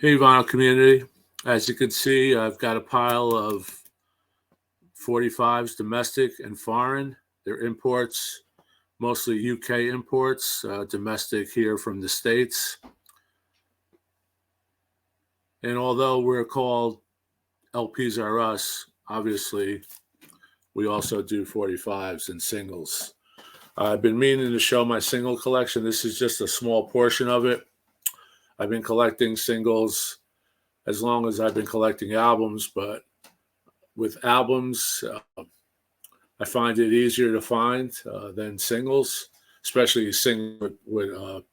Hey, vinyl community. As you can see, I've got a pile of 45s, domestic and foreign. They're imports, mostly UK imports, domestic here from the States. And although we're called LPs R Us, obviously, we also do 45s and singles. I've been meaning to show my single collection. This is just a small portion of it. I've been collecting singles as long as I've been collecting albums, but with albums, I find it easier to find than singles, especially singles with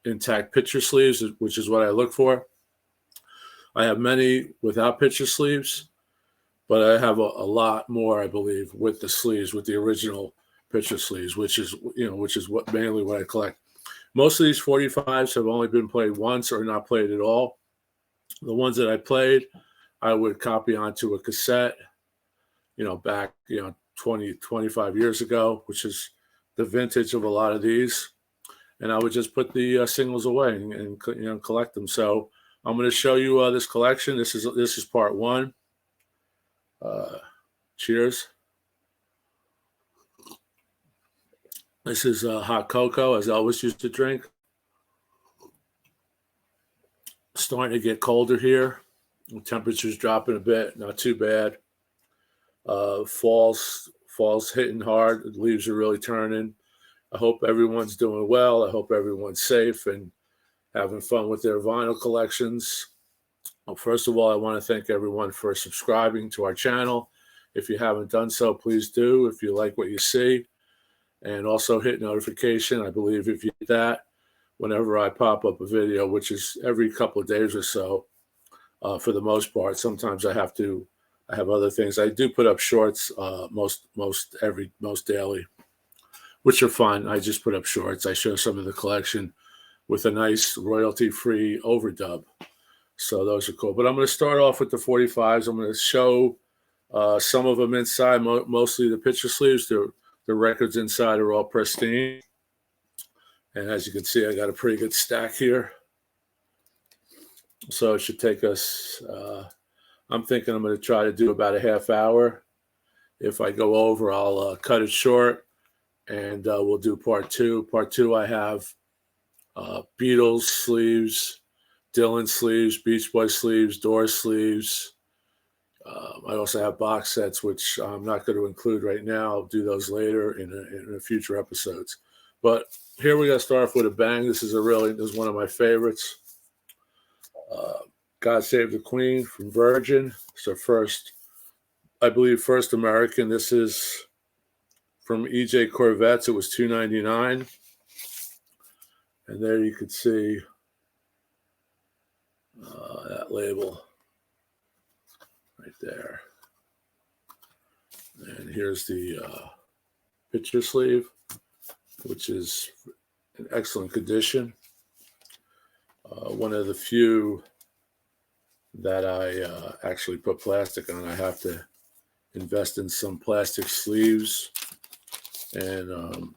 intact picture sleeves, which is what I look for. I have many without picture sleeves, but I have a lot more, I believe, with the sleeves, with the original picture sleeves, which is what mainly what I collect. Most of these 45s have only been played once or not played at all. The ones that I played, I would copy onto a cassette, back, 20, 25 years ago, which is the vintage of a lot of these. And I would just put the singles away and collect them. So I'm going to show you this collection. This is part one. Cheers. This is hot cocoa, as I always used to drink. Starting to get colder here. The temperature's dropping a bit, not too bad. Fall's hitting hard. The leaves are really turning. I hope everyone's doing well. I hope everyone's safe and having fun with their vinyl collections. Well, first of all, I want to thank everyone for subscribing to our channel. If you haven't done so, please do. If you like what you see, and also hit notification. I believe if you do that, whenever I pop up a video, which is every couple of days or so, for the most part. Sometimes I have other things. I do put up shorts most daily, which are fun. I just put up shorts. I show some of the collection with a nice royalty-free overdub. So those are cool. But I'm going to start off with the 45s. I'm going to show some of them inside, mostly the picture sleeves. The records inside are all pristine. And as you can see, I got a pretty good stack here. So it should take us, I'm thinking I'm going to try to do about a half hour. If I go over, I'll cut it short, and we'll do part two. Part two, I have Beatles sleeves, Dylan sleeves, Beach Boy sleeves, Doors sleeves. I also have box sets, which I'm not going to include right now. I'll do those later in future episodes. But here we're going to start off with a bang. This is one of my favorites. God Save the Queen from Virgin. So first American. This is from EJ Corvettes. It was $2.99. And there you could see that label right there. And here's the picture sleeve, which is in excellent condition. One of the few that I actually put plastic on. I have to invest in some plastic sleeves. And,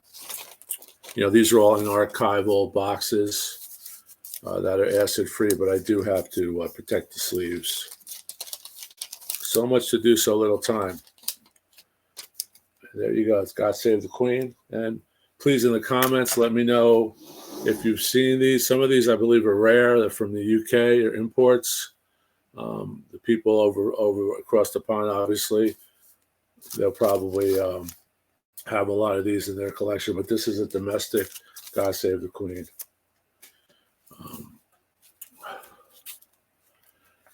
these are all in archival boxes that are acid-free, but I do have to protect the sleeves. So much to do, so little time. There you go. It's God Save the Queen. And please, in the comments, let me know if you've seen these. Some of these, I believe, are rare. They're from the UK or imports. The people over across the pond, obviously, they'll probably have a lot of these in their collection. But this is a domestic God Save the Queen.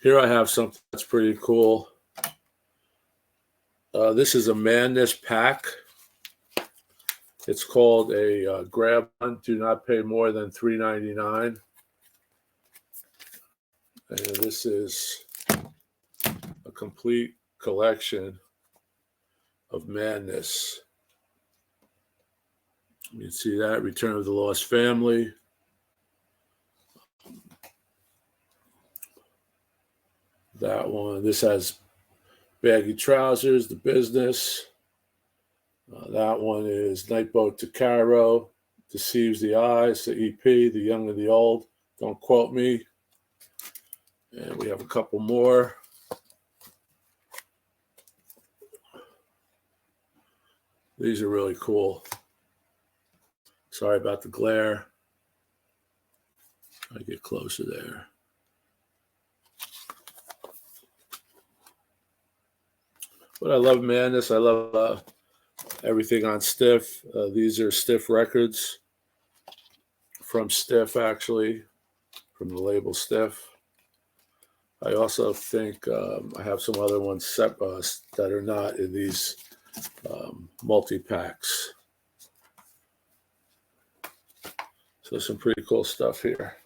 Here I have something that's pretty cool. This is a Madness pack. It's called a grab one. Do not pay more than $3.99. And this is a complete collection of Madness. You can see that Return of the Lost Family. That one. This has Baggy Trousers, The Business. That one is Nightboat to Cairo, Deceives the Eyes, the EP, The Young and the Old. Don't quote me. And we have a couple more. These are really cool. Sorry about the glare. I get closer there. But I love Madness. I love everything on Stiff. These are Stiff records from Stiff, actually, from the label Stiff. I also think I have some other ones that are not in these multi-packs. So some pretty cool stuff here.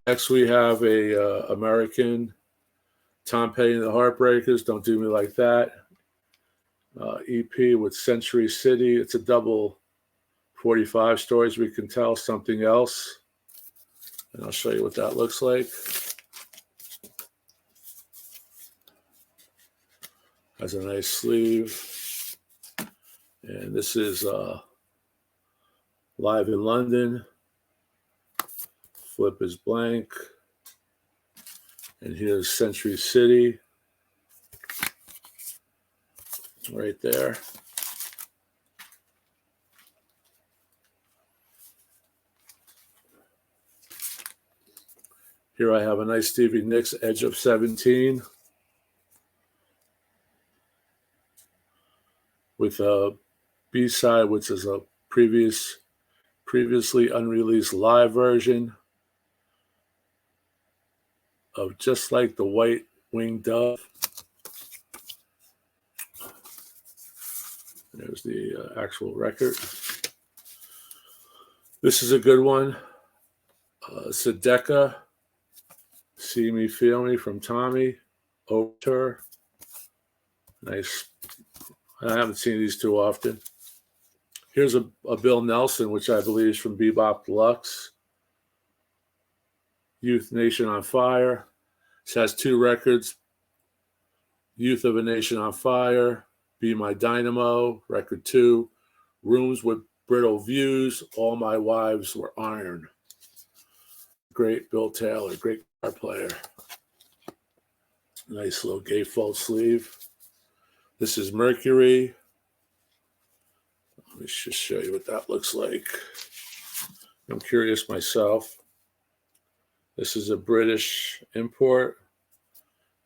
Next, we have a American Tom Petty and the Heartbreakers, Don't Do Me Like That. EP with Century City. It's a double 45 Stories We Can Tell Something Else. And I'll show you what that looks like. Has a nice sleeve. And this is Live in London. Flip is blank. And here's Century City. Right there. Here I have a nice Stevie Nicks Edge of 17 with a B-side, which is a previously unreleased live version of Just Like the White Winged Dove. There's the actual record. This is a good one. Sedeka, See Me, Feel Me from Tommy. Overture. Nice. I haven't seen these too often. Here's a Bill Nelson, which I believe is from Bebop Deluxe. Youth Nation on Fire. This has two records. Youth of a Nation on Fire. Be My Dynamo, record 2. Rooms with Brittle Views. All My Wives Were Iron. Great Bill Taylor, great guitar player. Nice little gatefold sleeve. This is Mercury. Let me just show you what that looks like. I'm curious myself. This is a British import,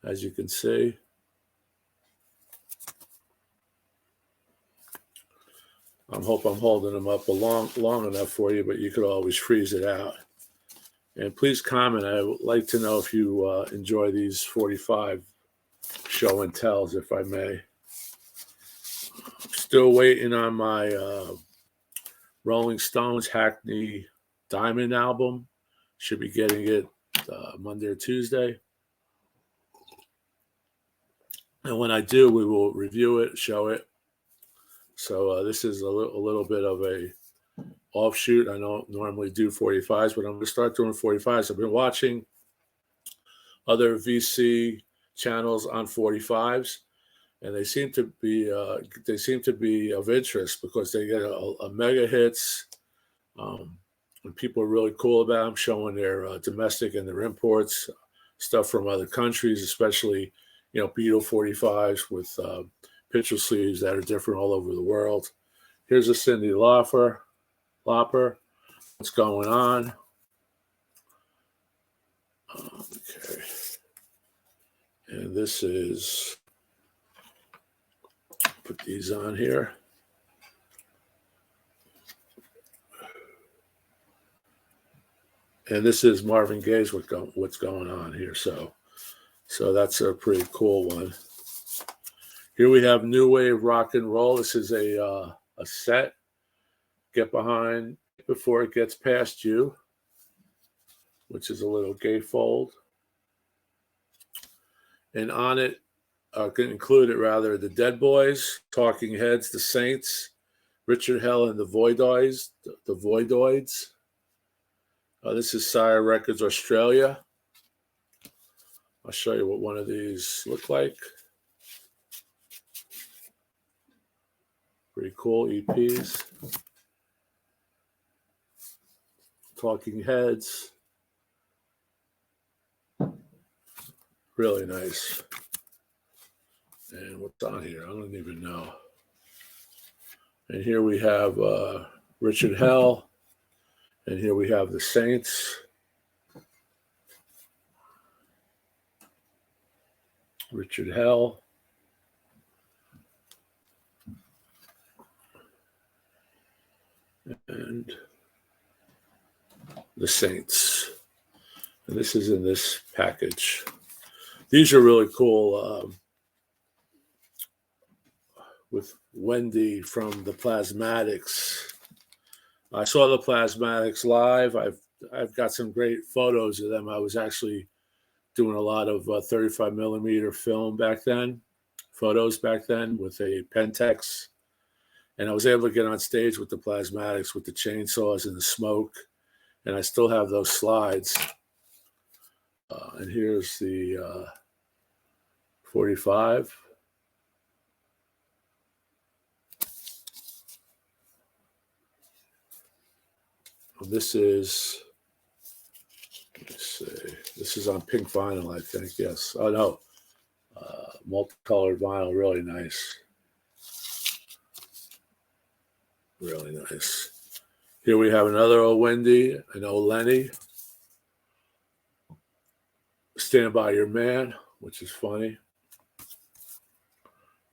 as you can see. I hope I'm holding them up long enough for you, but you could always freeze it out. And please comment. I would like to know if you enjoy these 45 show and tells, if I may. Still waiting on my Rolling Stones Hackney Diamond album. Should be getting it Monday or Tuesday. And when I do, we will review it, show it. So this is a little bit of a offshoot. I don't normally do 45s, but I'm going to start doing 45s. I've been watching other VC channels on 45s, and they seem to be of interest because they get a mega hits, and people are really cool about them, showing their domestic and their imports, stuff from other countries, especially Beatle 45s with picture sleeves that are different all over the world. Here's a Cyndi Lauper. What's going on? Okay. And this is, put these on here. And this is Marvin Gaye's What's Going On here. So that's a pretty cool one. Here we have New Wave Rock and Roll. This is a set. Get Behind Before It Gets Past You, which is a little gatefold. And on it, included rather, the Dead Boys, Talking Heads, the Saints, Richard Hell and the Voidoids. This is Sire Records Australia. I'll show you what one of these look like. Pretty cool EPs. Talking Heads. Really nice. And what's on here? I don't even know. And here we have Richard Hell. And here we have the Saints. Richard Hell. And the Saints. And this is in this package. These are really cool. With Wendy from the Plasmatics. I saw the Plasmatics live. I've got some great photos of them. I was actually doing a lot of 35 millimeter film back then, photos back then with a Pentax. And I was able to get on stage with the Plasmatics with the chainsaws and the smoke. And I still have those slides. And here's the 45. This is, let's see, this is on pink vinyl, I think, yes. Oh, no, multicolored vinyl, really nice. Really nice. Here we have another O Wendy, an O Lenny. Stand By Your Man, which is funny.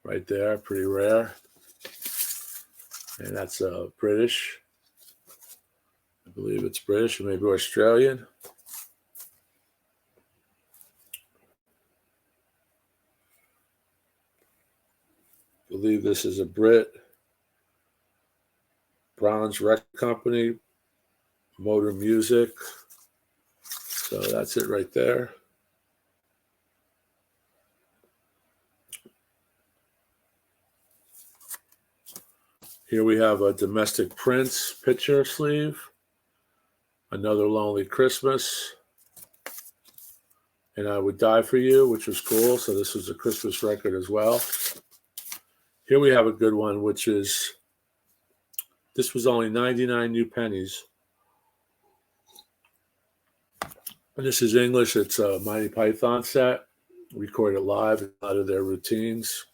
Right there, pretty rare. And that's British. I believe it's British or maybe Australian. I believe this is a Brit. Bronze Record Company, Motor Music. So that's it right there. Here we have a Domestic Prince picture sleeve. Another Lonely Christmas. And I Would Die For You, which was cool. So this was a Christmas record as well. Here we have a good one, which is, this was only 99 new pennies. And this is English. It's a Monty Python set. Recorded live in a lot of their routines.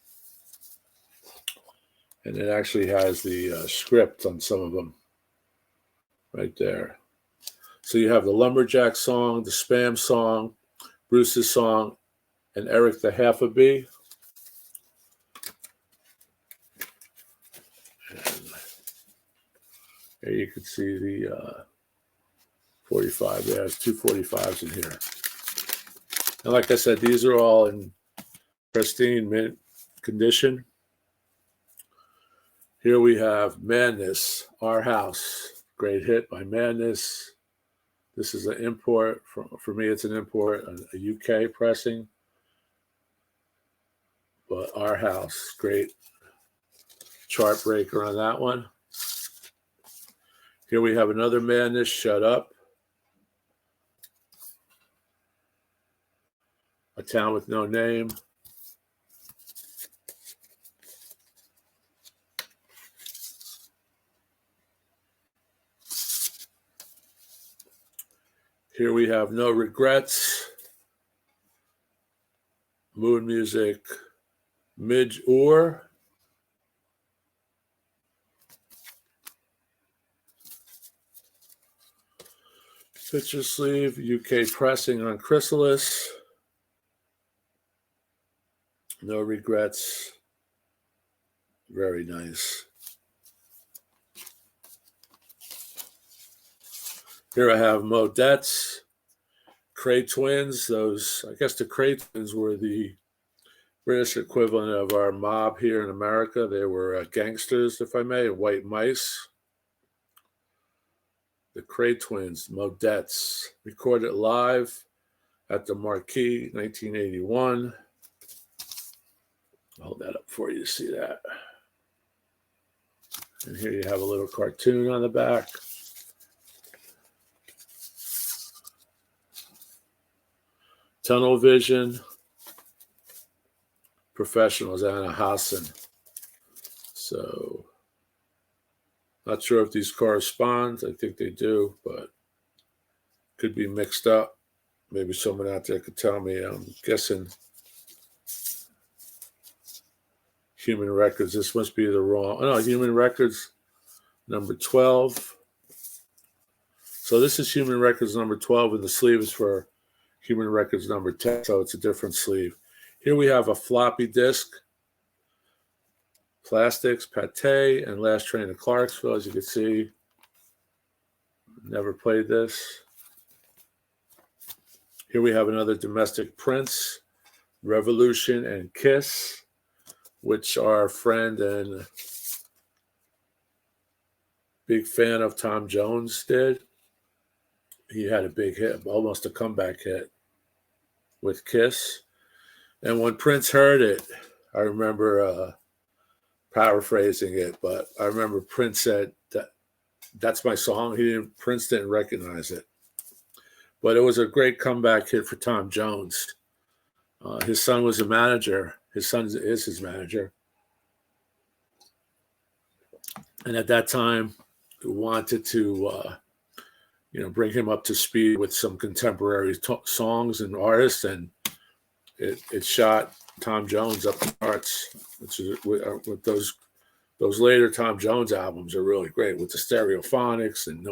And it actually has the script on some of them. Right there. So you have the Lumberjack song, the Spam song, Bruce's song, and Eric the Half a Bee. And here you can see the 45. There's two 45s in here. And like I said, these are all in pristine mint condition. Here we have Madness, Our House. Great hit by Madness. This is an import. For me, it's an import, a UK pressing. But Our House, great chart breaker on that one. Here we have another Madness, Shut Up. A Town with No Name. Here we have No Regrets. Moon Music, Midge Ur. Picture sleeve, UK pressing on Chrysalis. No Regrets. Very nice. Here I have Modettes, Cray Twins. Those, I guess the Cray Twins were the British equivalent of our mob here in America. They were gangsters, if I may, white mice. The Cray Twins, Modettes, recorded live at the Marquee, 1981. I'll hold that up for you to see that. And here you have a little cartoon on the back. Tunnel Vision, Professionals, Anna Hassan. So, not sure if these correspond. I think they do, but could be mixed up. Maybe someone out there could tell me. I'm guessing Human Records. This must be the wrong. Oh, no, Human Records number 12. So this is Human Records number 12, and the sleeve is for Human Records number 10, so it's a different sleeve. Here we have a floppy disk, Plastics, Pate, and Last Train to Clarksville. As you can see, never played this. Here we have another domestic Prince, Revolution, and Kiss, which our friend and big fan of Tom Jones did. He had a big hit, almost a comeback hit with Kiss. And when Prince heard it, I remember paraphrasing it, but I remember Prince said, that's my song. Prince didn't recognize it. But it was a great comeback hit for Tom Jones. His son was a manager. His son is his manager. And at that time, wanted to, bring him up to speed with some contemporary songs and artists. And it shot Tom Jones up the charts, which is with those later Tom Jones albums are really great with the stereophonics and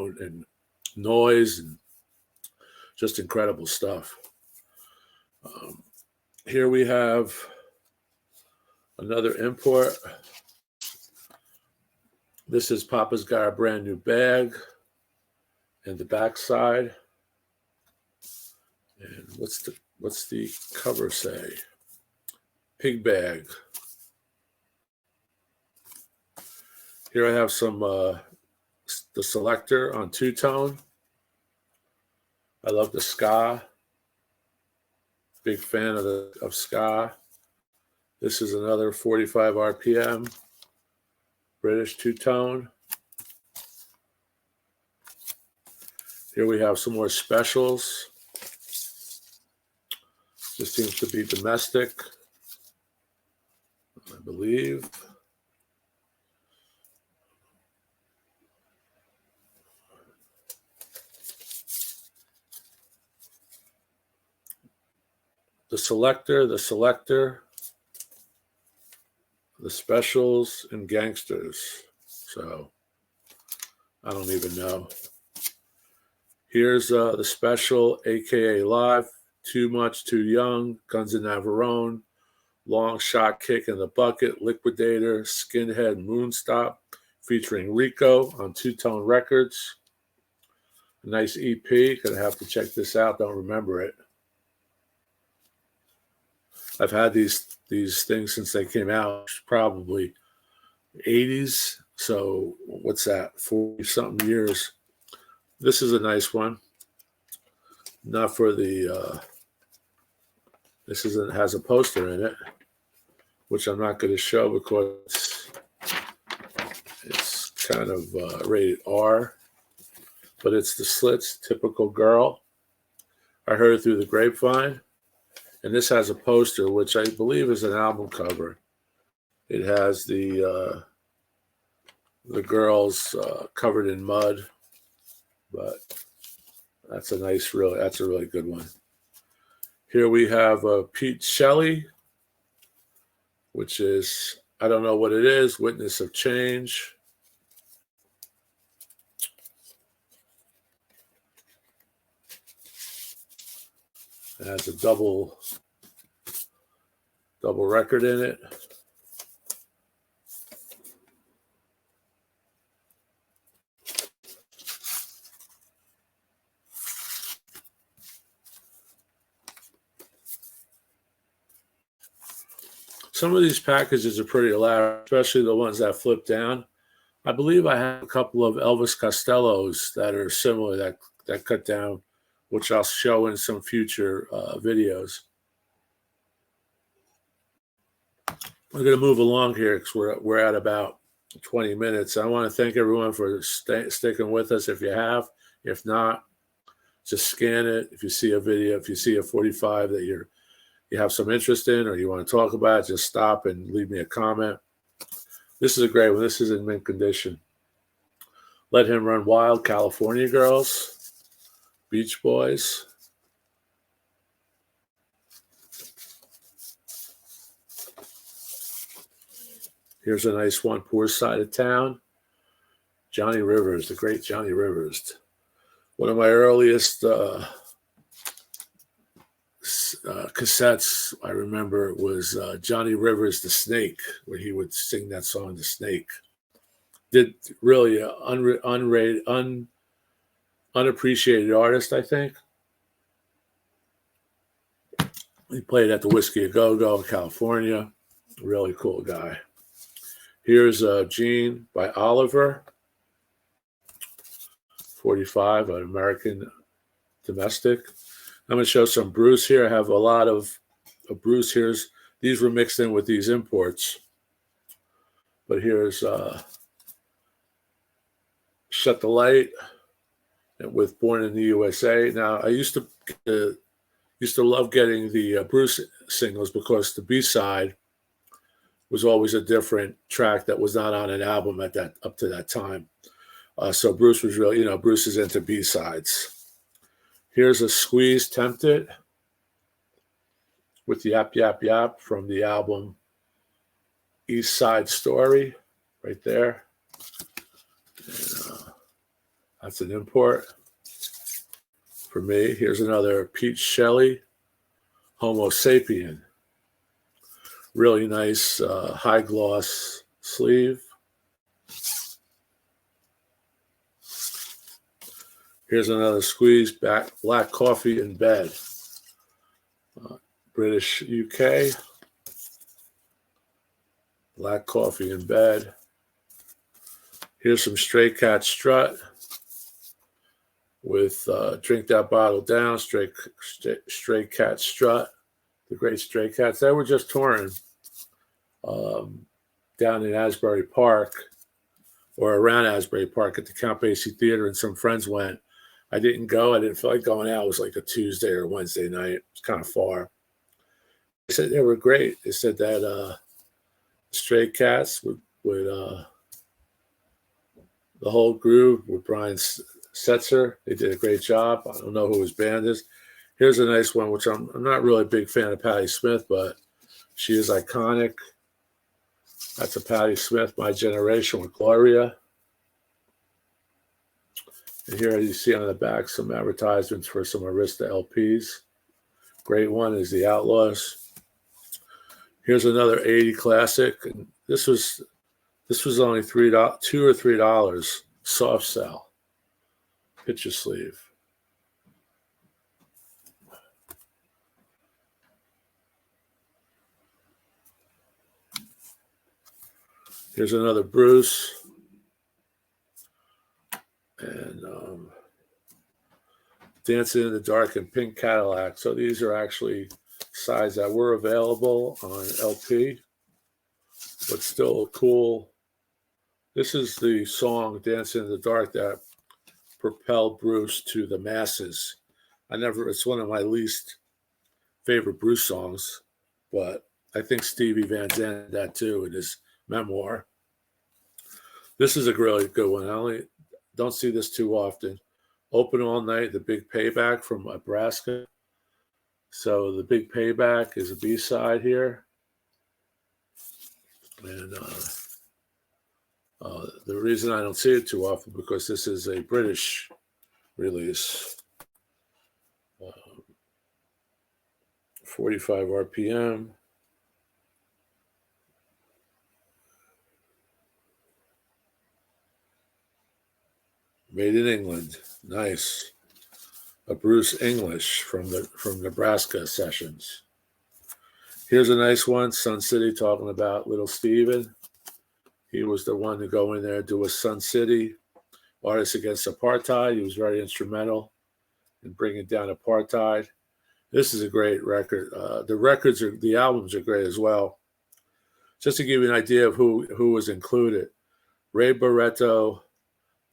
noise and just incredible stuff. Here we have another import. This is Papa's Got a Brand New Bag and the backside. And what's the cover say? Pig bag. Here I have some the Selector on two-tone. I love the ska. Big fan of ska. This is another 45 RPM British two-tone. Here we have some more specials. This seems to be domestic, I believe. The Selector, the Specials, and Gangsters. So I don't even know. Here's the Special, AKA Live, Too Much, Too Young, Guns and Navarone, Long Shot Kick in the Bucket, Liquidator, Skinhead, Moonstop, featuring Rico on Two Tone Records. A nice EP. Gonna have to check this out. Don't remember it. I've had these things since they came out, probably 80s. So what's that? 40-something years. This is a nice one. Not for the. This has a poster in it, which I'm not going to show because it's kind of rated R. But it's the Slits, Typical Girl. I heard it through the grapevine. And this has a poster, which I believe is an album cover. It has the girls covered in mud, but that's a really good one. Here we have Pete Shelley, which is, I don't know what it is, Witness of Change. It has a double record in it. Some of these packages are pretty elaborate, especially the ones that flip down. I believe I have a couple of Elvis Costellos that are similar that cut down, which I'll show in some future videos. We're going to move along here because we're at about 20 minutes. I want to thank everyone for sticking with us if you have. If not, just scan it. If you see a video, if you see a 45 that you have some interest in or you want to talk about, just stop and leave me a comment. This is a great one. This is in mint condition. Let Him Run Wild, California Girls, Beach Boys. Here's a nice one, Poor Side of Town. Johnny Rivers, the great Johnny Rivers. One of my earliest cassettes I remember was Johnny Rivers, The Snake, where he would sing that song, The Snake. Did really unappreciated artist, I think. He played at the Whiskey A Go-Go in California. Really cool guy. Here's Gene by Oliver. 45, an American domestic. I'm going to show some Bruce here. I have a lot of Bruce here. These were mixed in with these imports. But here's Shut the Light with Born in the USA. Now, I used to love getting the Bruce singles because the B-side was always a different track that was not on an album up to that time. So Bruce was really, Bruce is into B-sides. Here's a Squeeze Tempted with Yap Yap Yap from the album East Side Story, right there. And, that's an import for me. Here's another Pete Shelley, Homo Sapien. Really nice high gloss sleeve. Here's another Squeeze Black Coffee in Bed. British UK. Black Coffee in Bed. Here's some Stray Cat Strut with Drink That Bottle Down, Stray Cat Strut, the great Stray Cats. They were just touring down in Asbury Park, or around Asbury Park at the Count Basie Theater, and some friends went. I didn't go. I didn't feel like going out. It was like a Tuesday or Wednesday night. It was kind of far. They said they were great. They said that Stray Cats with the whole group with Brian Setzer, they did a great job. I don't know who his band is. Here's a nice one, which I'm not really a big fan of Patti Smith, but she is iconic. That's a Patti Smith, My Generation with Gloria. And here you see on the back some advertisements for some Arista LPs. Great one is The Outlaws. Here's another 80 classic. And this was only $2 or $3. Soft sell. Picture sleeve. Here's another Bruce. And Dancing in the Dark and Pink Cadillac. So these are actually sides that were available on LP, but still cool. This is the song Dancing in the Dark that propelled Bruce to the masses. It's one of my least favorite Bruce songs, but I think Stevie Van Zandt did that too in his memoir. This is a really good one. I don't see this too often. Open All Night, The Big Payback from Nebraska. So The Big Payback is a B-side here. And the reason I don't see it too often because this is a British release. 45 RPM. Made in England. Nice. A Bruce English from Nebraska sessions. Here's a nice one. Sun City, talking about Little Steven. He was the one to go in there and do a Sun City, Artists Against Apartheid. He was very instrumental in bringing down apartheid. This is a great record. The albums are great as well. Just to give you an idea of who was included: Ray Barretto,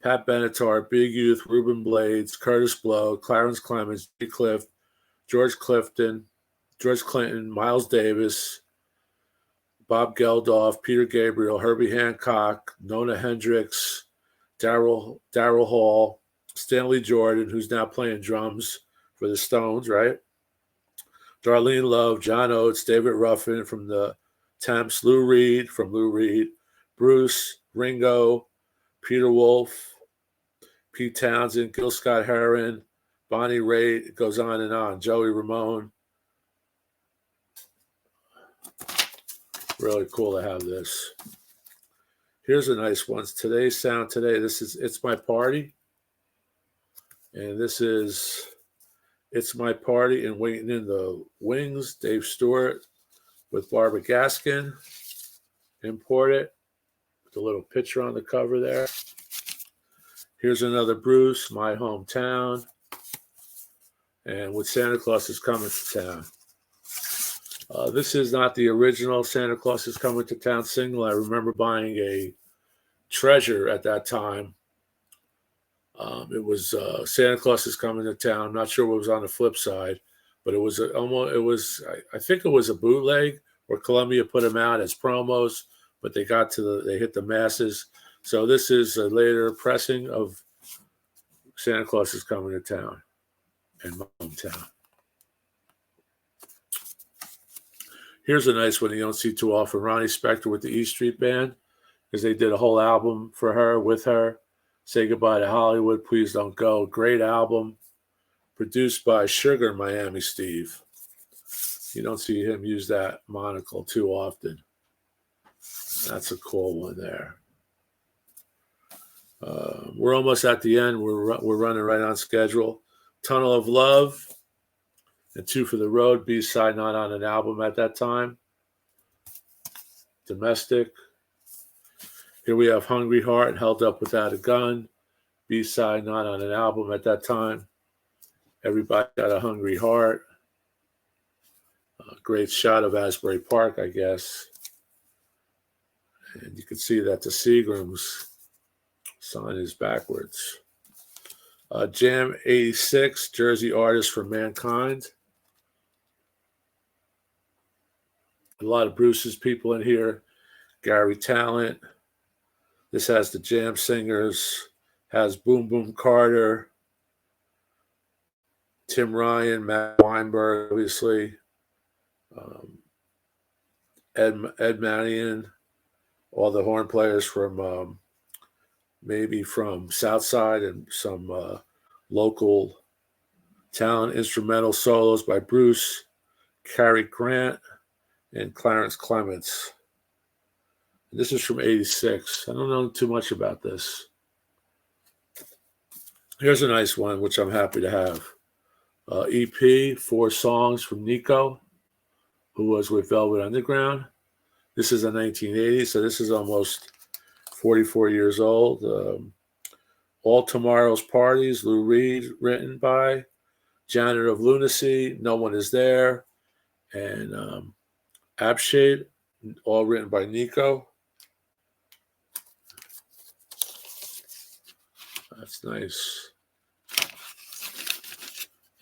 Pat Benatar, Big Youth, Ruben Blades, Curtis Blow, Clarence Clemens, G. Cliff, George Clinton, Miles Davis, Bob Geldof, Peter Gabriel, Herbie Hancock, Nona Hendrix, Daryl Hall, Stanley Jordan, who's now playing drums for the Stones, right? Darlene Love, John Oates, David Ruffin from the Temps, Lou Reed from Lou Reed, Bruce, Ringo, Peter Wolf, Pete Townsend, Gil Scott-Heron, Bonnie Raitt. It goes on and on. Joey Ramone. Really cool to have this. Here's a nice one. Today's Sound Today. This is It's My Party. And this is It's My Party and Waiting in the Wings. Dave Stewart with Barbara Gaskin. Imported. With a little picture on the cover there. Here's another Bruce, My Hometown. And With Santa Claus Is Coming to Town. This is not the original Santa Claus Is Coming to Town single. I remember buying a Treasure at that time. It was Santa Claus Is Coming to Town. I'm not sure what was on the flip side, but it was I think it was a bootleg, or Columbia put them out as promos, but they hit the masses. So this is a later pressing of Santa Claus Is Coming to Town and My Hometown. Here's a nice one you don't see too often. Ronnie Spector with the E Street Band, because they did a whole album for her, with her. Say Goodbye to Hollywood, Please Don't Go. Great album. Produced by Sugar Miami Steve. You don't see him use that monocle too often. That's a cool one there. We're almost at the end. We're running right on schedule. Tunnel of Love and Two for the Road, B-side, not on an album at that time. Domestic. Here we have Hungry Heart and Held Up Without a Gun, B-side, not on an album at that time. Everybody Got a Hungry Heart. Great shot of Asbury Park, I guess. And you can see that the Seagrams sign is backwards. Jam 86, Jersey Artist for Mankind. A lot of Bruce's people in here. Gary Talent. This has the Jam Singers. Has Boom Boom Carter. Tim Ryan, Matt Weinberg, obviously. Ed Manion. All the horn players from maybe from Southside, and some local talent. Instrumental solos by Bruce, Cary Grant, and Clarence Clements. This is from 86. I don't know too much about this. Here's a nice one, which I'm happy to have. EP, 4 songs from Nico, who was with Velvet Underground. This is a 1980, so this is almost 44 years old. All Tomorrow's Parties, Lou Reed, written by. Janitor of Lunacy, No One Is There, and Abshade, all written by Nico. That's nice.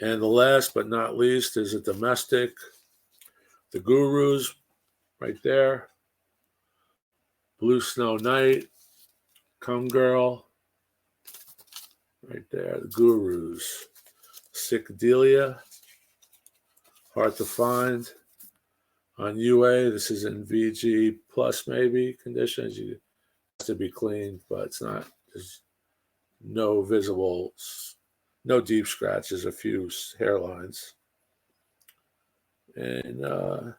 And the last but not least is a domestic. The Gurus, right there. Blue Snow Night, Come Girl, right there. The Gurus. Psychedelia, Hard to Find. On UA, this is in VG plus maybe conditions. You have to be cleaned, but it's not. There's no visible, no deep scratches, a few hairlines. And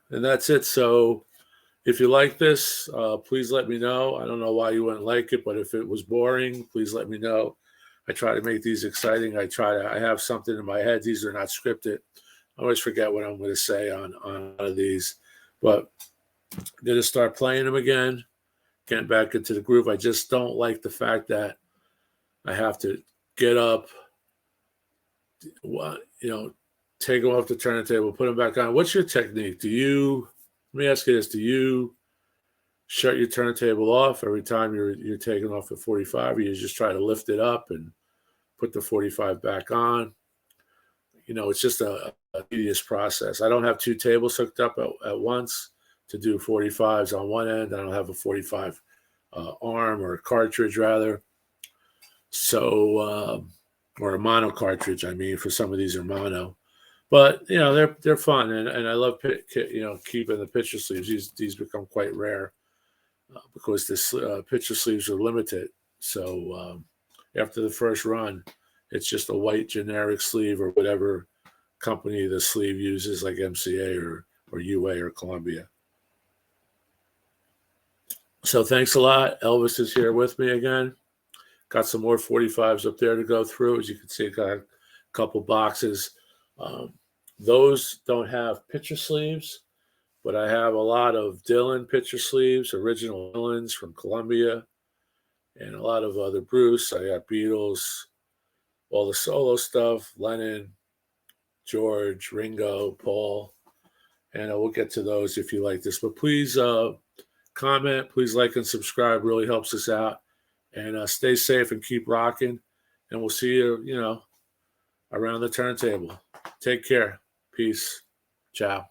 that's it. So if you like this, please let me know. I don't know why you wouldn't like it, but if it was boring, please let me know. I try to make these exciting. I have something in my head. These are not scripted. I always forget what I'm going to say on one of these, but I'm going to start playing them again, getting back into the groove. I just don't like the fact that I have to get up, take them off the turntable, put them back on. What's your technique? Let me ask you this, do you shut your turntable off every time you're taking off the 45, or you just try to lift it up and put the 45 back on? It's just a tedious process. I don't have 2 tables hooked up at once to do 45s on one end. I don't have a 45 arm, or a cartridge rather. So, or a mono cartridge. I mean, for some of these are mono, but they're fun, and I love keeping the picture sleeves. These become quite rare. because the picture sleeves are limited. So after the first run, it's just a white generic sleeve or whatever company the sleeve uses, like MCA or UA or Columbia. So thanks a lot. Elvis is here with me again. Got some more 45s up there to go through. As you can see, I got a couple boxes. Those don't have picture sleeves, but I have a lot of Dylan picture sleeves, original Dylans from Columbia, and a lot of other Bruce. I got Beatles, all the solo stuff, Lennon, George, Ringo, Paul, and we'll get to those if you like this. But please comment, please like and subscribe. Really helps us out. And stay safe and keep rocking. And we'll see you, around the turntable. Take care. Peace. Ciao.